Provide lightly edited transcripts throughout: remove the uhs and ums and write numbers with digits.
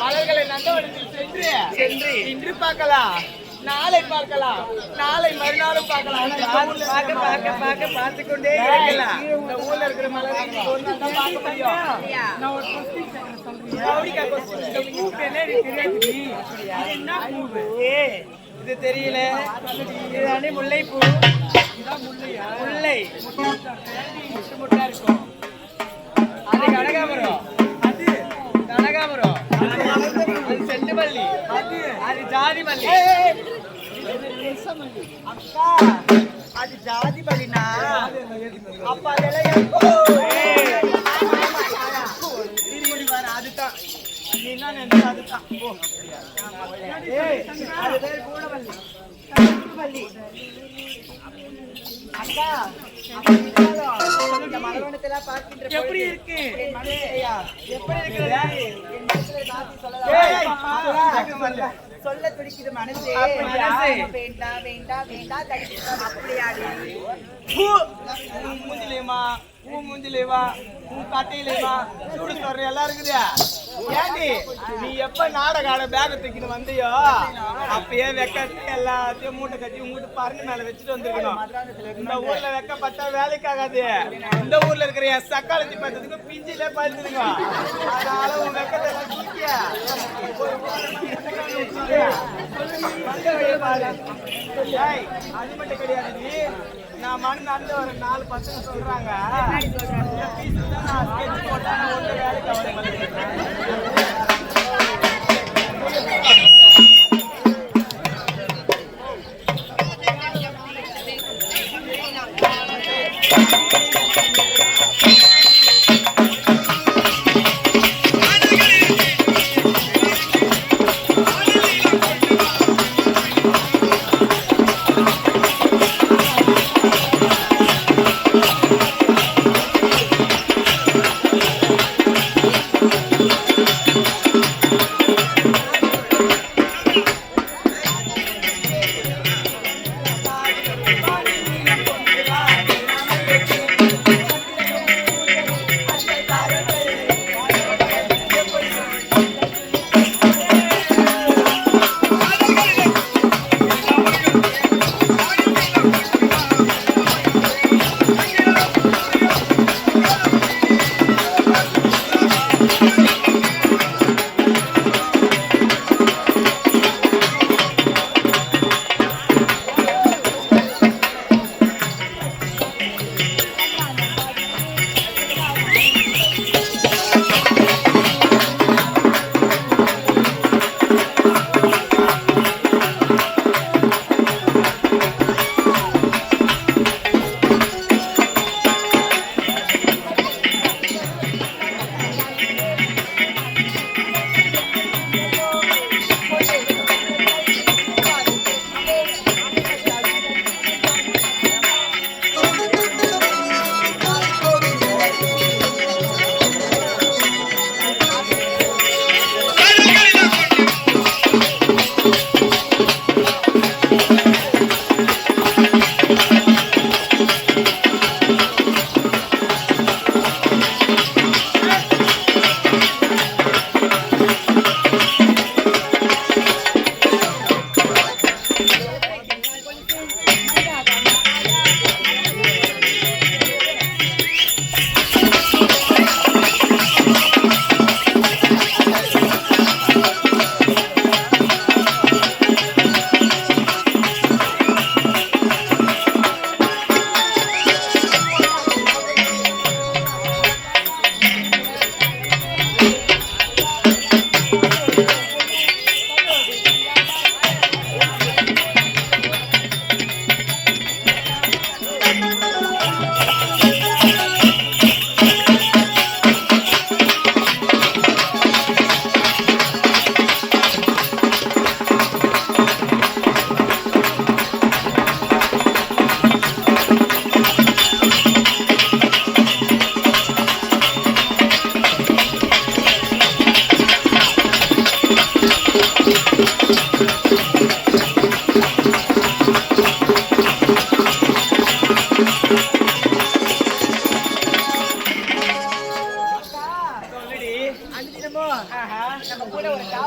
மலர்களை நந்தவனத்தில் சென்று இன்று பார்க்கலாம், நாளை பார்க்கலாம், நாளை மறுநாளும் பார்க்கலாம். பார்த்து கொண்டே இருக்கலாம். இந்த ஊர்ல இருக்கிற மலர்களை ஒரு நாள் தான் பார்க்க முடியும். இது தெரியல, இதுதானே முல்லைப்பூ. முல்லை முட்டா இருக்கும். அது கனகாபுரம், அது கனகாபுரம், அது செண்டு மல்லி, அது ஜாதி மல்லி. அக்கா அது ஜாதி மல்லினா அப்ப அதெல்லாம் அதுதான் நீ என்ன நினைச்ச அதுதான். அது பேர் பூனமல்லி மல்லி. அக்கா இந்த மலவனத்தெல்லாம் பார்க்கின்ற எப்படி இருக்கு? எப்படி இருக்கு? சொல்ல துடிக்குது மனசு. வேண்டா வேண்டா வேண்டா அப்படியாடி மூஞ்சிலேமா உன் மூஞ்சிலேவா உன் கட்டையிலேமா சூடு சொல்ற எல்லாம் இருக்குது. ஏண்டி நீ எப்ப நாடகாட பேக தூக்கிட்டு வந்தியோ அப்பயே வெக்கத்தை எல்லாத்தையும் மூட்டை கட்டி உங்ககிட்ட பறந்து மேல வச்சுட்டு வந்துருக்கணும். இந்த ஊர்ல வெக்க பார்த்தா வேலைக்காகாது. இந்த ஊர்ல இருக்கிற என் சக்காலத்தி பார்த்ததுக்கு பிஞ்சிலே பழுத்துருங்க. அதனால உன் வெக்கத்தை எல்லாம் தூக்கிய அது மட்டும் கிடையாது. நான் மண் நடந்து ஒரு 4 பசங்க சொல்றாங்க போட்டா நான் ஒன்று வேலைக்கு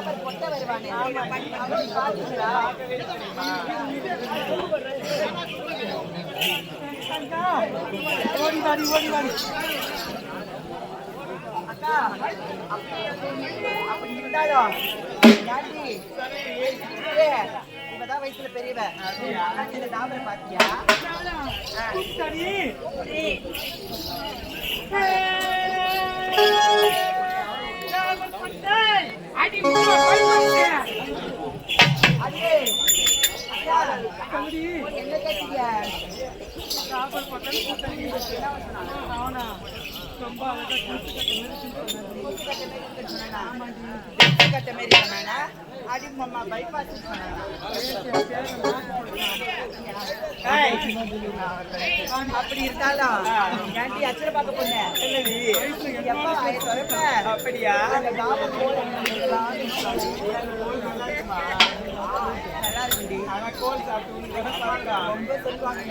தாபர் பொட்ட வருவானே அப்படி பாத்தீங்களா? ஓடி வாடி அக்கா அப்படி இருந்தாலும் இவதான் வயசுல பெரியவ. இந்த தாபரை பாத்தியா? என்ன கேட்டீங்க? அப்படி இருந்தாலும் ஏன்டி அச்சர பார்க்க போனேன் அப்படியா? நல்லா இருக்குடி. கோல் சாப்பிட்டு ரொம்ப சொல்லுவாங்க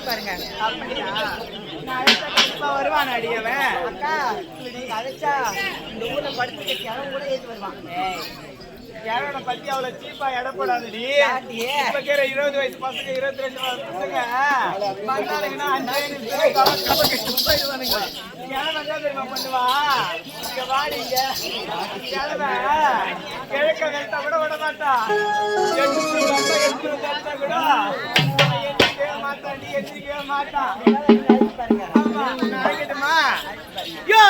பாருங்க. அப்படியா? வருவான் அடியவன். அக்கா நீங்க அழைச்சா இந்த ஊர்ல படுத்துக்க கிழமை கூட ஏற்றி வருவான். யாரோட பத்தி அவ்வளவு சீப்பா இடப்படாதுடி. இப்ப கேற 20 வயசு பசங்க 22 வயசு பசங்க வந்தானுங்கன்னா 5 போயிடுவானுங்க. கிழமை என்ன தெரியுமா பண்ணுவா? இங்க வாடிங்க கிழமை கிழக்க வெல்த்தா கூட விட மாட்டா. எட்டு கூட எந்திரிக்கவே மாட்டாண்டி, எந்திரிக்கவே மாட்டான். ஆமா நினைக்கட்டுமா? யோ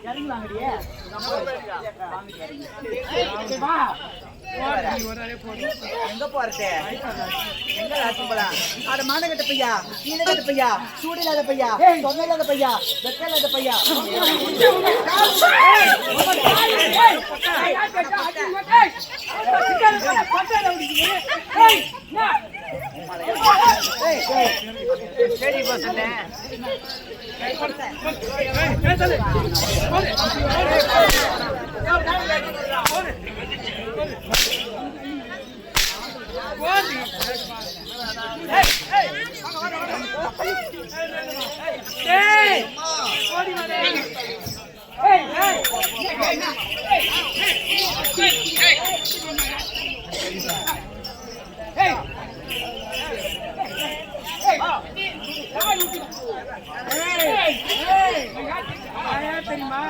இறங்கலாங்கடியே எங்க போறது எங்க ராசி போலாம் அட மான கட்ட பையா கீழ கட்ட பையா சூடு இல்லாத பையா தொன்னை இல்லாத பையா வெக்க இல்லாத பையா சரி பசங்க தெரியுமா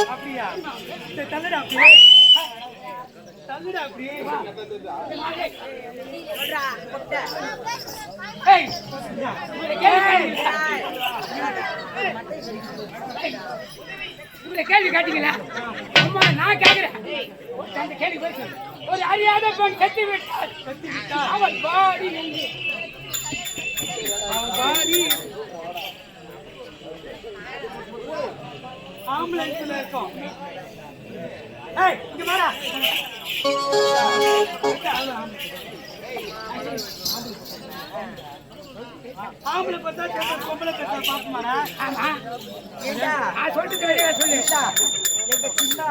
அப்படியா தள்ளுடா அப்படியே தள்ளுடா அப்படியே கேள்வி கேட்டீங்களா அம்மா நான் கேட்கிறேன் அந்த கேள்வி பேச ஒரு அறியாத பெண் செத்து விட்டார் அவள் பாடி எங்கே பாடி ஆம்புலன்ஸ்ல இருக்கோம் இங்க வாடா ஆம்பளை பார்த்தா கேட்டா பொம்பளை பார்த்தா பாப்பமாடா ஆமா ஏண்டா சொல்லிட்டு வெளியே சொல்லு எங்க சின்ன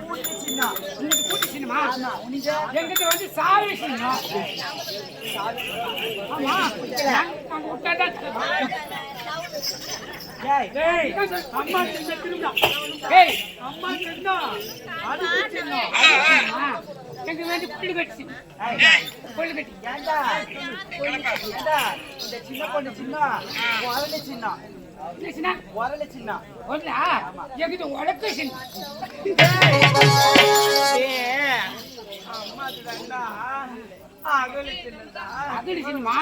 கூட்டி சின்ன உங்களுக்கு கூட்டி சின்னமா ஆமா உனிங்க எங்கிட்ட வந்து சாவி சின்னம் ஆமா நாங்க விட்டாதான் ஏய் டேய் அம்மா சின்ன திரும்பா ஏய் அம்மா சின்ன அது சின்ன எங்க வந்து புள்ளி கட்டி புள்ளி கட்டி ஏண்டா ஏண்டா இந்த சின்ன பொண்ணு சின்ன வரல சின்ன சின்ன வரல சின்ன ஒன்றா எங்கிட்ட உடக்க சின்ன ஏய் அம்மா சின்னடா அகல சின்னடா அகடி சின்னமா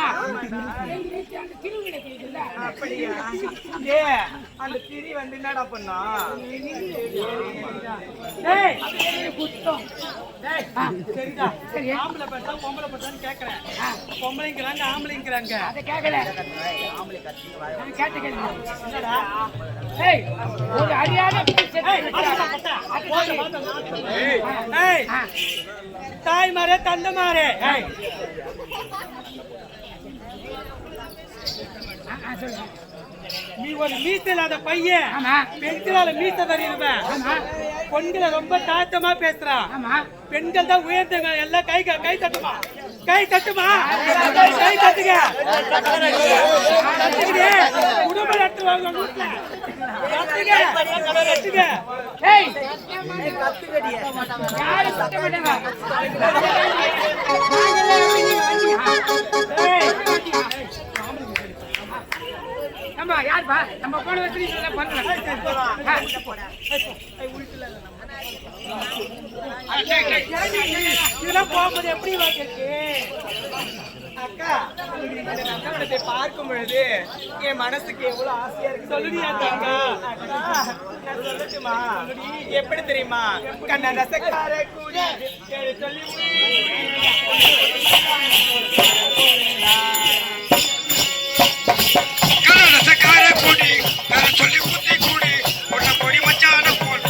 எங்க வீட்டு அந்த திருவிழா கேக்குதா அப்படியா ஏய் அந்த திரி வந்து என்னடா பண்ணா டேய் குத்தம் டேய் சரிடா சரி ஆம்பளை பார்த்தா பொம்பளை பார்த்தான்னு கேக்குறேன் பொம்பளைங்கறாங்க ஆம்பளைங்கறாங்க அத கேக்கல ஆம்பளை கத்தி வாய் நான் கேட்ட கேள்வி என்னடா ஏய் ஒரு அறியாத பெண் செத்து ஏய் தாய் மாரே தந்தை மாரே ஏய் சொல்லு நீ ஒரு மீசை இல்லாத பையன் ஆமா பெண்களால மீசை தருவேன் ஆமா பெண்களை ரொம்ப தாழ்த்தமா பேசுறா ஆமா பெண்கள் தான் உயர்ந்தவங்க எல்லாம் கை தட்டுமா கை தட்டுமா கை தட்டுங்க தட்டுங்க குடும்ப நடத்துவாங்க வீட்டுல தட்டுங்க தட்டுங்க ஏய் கத்துக்கடியே யாரு சத்த மாட்டாங்க நம்ம யார் பா நம்ம போன வருஷம் பண்ணலாம் இதெல்லாம் போகும்போது எப்படி வாங்கிருக்கு அக்கா இந்த நந்தவனத்தை பார்க்கும் பொழுது என் மனசுக்கு எவ்வளவு ஆசையா இருக்கு சொல்லுடியா அக்கா நான் சொல்லட்டுமா எப்படி தெரியுமா கண்ண ரசக்கார கூடி சொல்லி ரசக்கார கூடி சொல்லி ஊத்தி கூடி உன்னை பொடி மச்சான போல்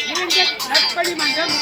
நீங்கள் நற்பணி மன்றம்